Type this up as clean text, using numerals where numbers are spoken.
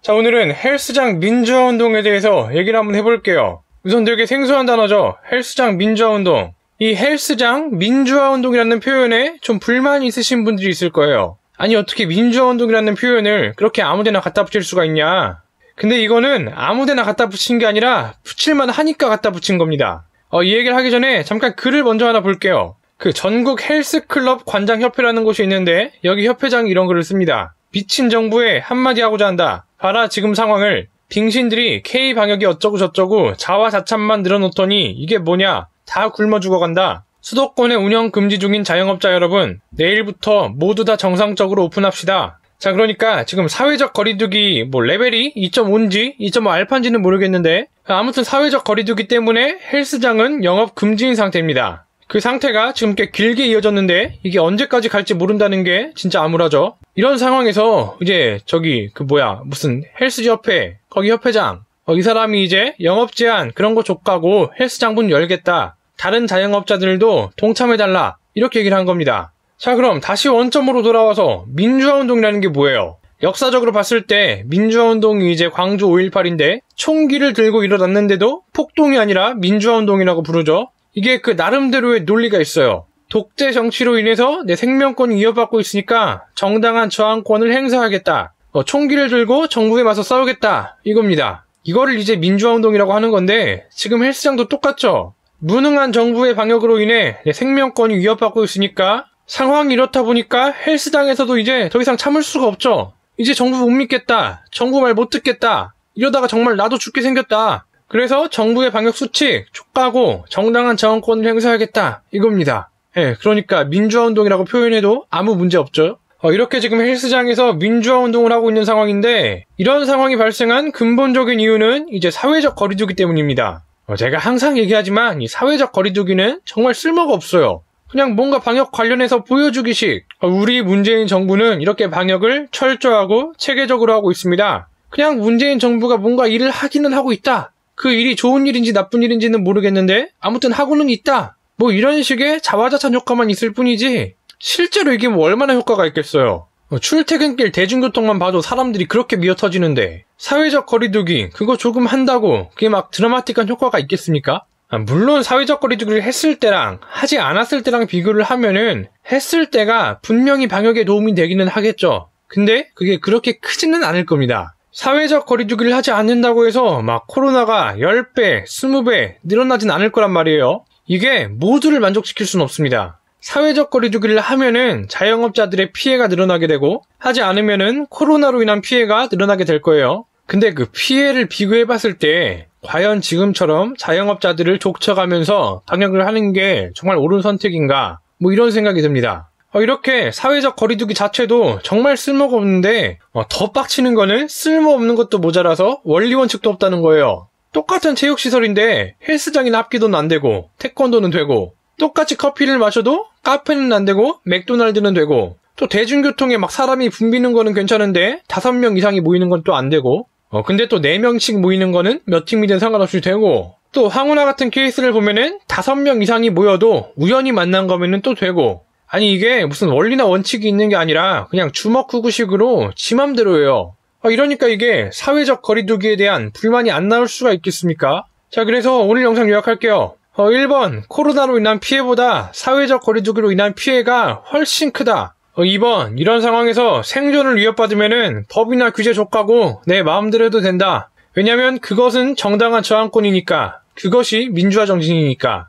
자, 오늘은 헬스장 민주화운동에 대해서 얘기를 한번 해볼게요. 우선 되게 생소한 단어죠. 헬스장 민주화운동. 이 헬스장 민주화운동이라는 표현에 좀 불만이 있으신 분들이 있을 거예요. 아니, 어떻게 민주화운동이라는 표현을 그렇게 아무데나 갖다 붙일 수가 있냐. 근데 이거는 아무데나 갖다 붙인 게 아니라 붙일만 하니까 갖다 붙인 겁니다. 이 얘기를 하기 전에 잠깐 글을 먼저 하나 볼게요. 그 전국 헬스클럽 관장협회라는 곳이 있는데 여기 협회장이 이런 글을 씁니다. 미친 정부에 한마디 하고자 한다. 봐라 지금 상황을. 빙신들이 K방역이 어쩌고 저쩌고 자화자찬만 늘어놓더니 이게 뭐냐. 다 굶어 죽어간다. 수도권에 운영 금지 중인 자영업자 여러분, 내일부터 모두 다 정상적으로 오픈합시다. 자, 그러니까 지금 사회적 거리두기 레벨이 2.5인지 2.5 알파인지는 모르겠는데 아무튼 사회적 거리두기 때문에 헬스장은 영업 금지인 상태입니다. 그 상태가 지금 꽤 길게 이어졌는데 이게 언제까지 갈지 모른다는 게 진짜 암울하죠. 이런 상황에서 이제 무슨 헬스협회 거기 협회장 이 사람이 이제 영업 제한 그런 거 족가고 헬스장 문 열겠다. 다른 자영업자들도 동참해달라. 이렇게 얘기를 한 겁니다. 자, 그럼 다시 원점으로 돌아와서 민주화운동이라는 게 뭐예요? 역사적으로 봤을 때 민주화운동이 이제 광주 5.18인데 총기를 들고 일어났는데도 폭동이 아니라 민주화운동이라고 부르죠. 이게 그 나름대로의 논리가 있어요. 독재 정치로 인해서 내 생명권이 위협받고 있으니까 정당한 저항권을 행사하겠다. 총기를 들고 정부에 맞서 싸우겠다. 이겁니다. 이거를 이제 민주화운동이라고 하는 건데 지금 헬스장도 똑같죠. 무능한 정부의 방역으로 인해 내 생명권이 위협받고 있으니까 상황이 이렇다 보니까 헬스장에서도 이제 더 이상 참을 수가 없죠. 이제 정부 못 믿겠다. 정부 말 못 듣겠다. 이러다가 정말 나도 죽게 생겼다. 그래서 정부의 방역 수칙 촉구하고 정당한 저항권을 행사하겠다. 이겁니다. 그러니까 민주화운동이라고 표현해도 아무 문제 없죠. 이렇게 지금 헬스장에서 민주화운동을 하고 있는 상황인데 이런 상황이 발생한 근본적인 이유는 이제 사회적 거리두기 때문입니다. 제가 항상 얘기하지만 이 사회적 거리두기는 정말 쓸모가 없어요. 그냥 뭔가 방역 관련해서 보여주기식. 우리 문재인 정부는 이렇게 방역을 철저하고 체계적으로 하고 있습니다. 그냥 문재인 정부가 뭔가 일을 하기는 하고 있다. 그 일이 좋은 일인지 나쁜 일인지는 모르겠는데 아무튼 하고는 있다. 이런 식의 자화자찬 효과만 있을 뿐이지 실제로 이게 얼마나 효과가 있겠어요. 출퇴근길 대중교통만 봐도 사람들이 그렇게 미어터지는데 사회적 거리두기 그거 조금 한다고 그게 막 드라마틱한 효과가 있겠습니까? 물론 사회적 거리두기를 했을 때랑 하지 않았을 때랑 비교를 하면은 했을 때가 분명히 방역에 도움이 되기는 하겠죠. 근데 그게 그렇게 크지는 않을 겁니다. 사회적 거리두기를 하지 않는다고 해서 막 코로나가 10배, 20배 늘어나진 않을 거란 말이에요. 이게 모두를 만족시킬 수는 없습니다. 사회적 거리두기를 하면은 자영업자들의 피해가 늘어나게 되고 하지 않으면은 코로나로 인한 피해가 늘어나게 될 거예요. 근데 그 피해를 비교해봤을 때 과연 지금처럼 자영업자들을 족쳐가면서 방역을 하는 게 정말 옳은 선택인가? 이런 생각이 듭니다. 이렇게 사회적 거리두기 자체도 정말 쓸모가 없는데 더 빡치는 거는 쓸모없는 것도 모자라서 원리 원칙도 없다는 거예요. 똑같은 체육시설인데 헬스장이나 합기도는 안 되고 태권도는 되고 똑같이 커피를 마셔도 카페는 안 되고 맥도날드는 되고 또 대중교통에 막 사람이 붐비는 거는 괜찮은데 5명 이상이 모이는 건 또 안 되고 근데 또 4명씩 모이는 거는 몇 팀이든 상관없이 되고 또 황운하 같은 케이스를 보면은 5명 이상이 모여도 우연히 만난 거면은 또 되고 아니 이게 무슨 원리나 원칙이 있는 게 아니라 그냥 주먹구구식으로 지 맘대로예요. 이러니까 이게 사회적 거리두기에 대한 불만이 안 나올 수가 있겠습니까? 자, 그래서 오늘 영상 요약할게요. 1번, 코로나로 인한 피해보다 사회적 거리두기로 인한 피해가 훨씬 크다. 2번, 이런 상황에서 생존을 위협받으면은 법이나 규제 족하고 내 마음대로 해도 된다. 왜냐면 그것은 정당한 저항권이니까. 그것이 민주화 정신이니까.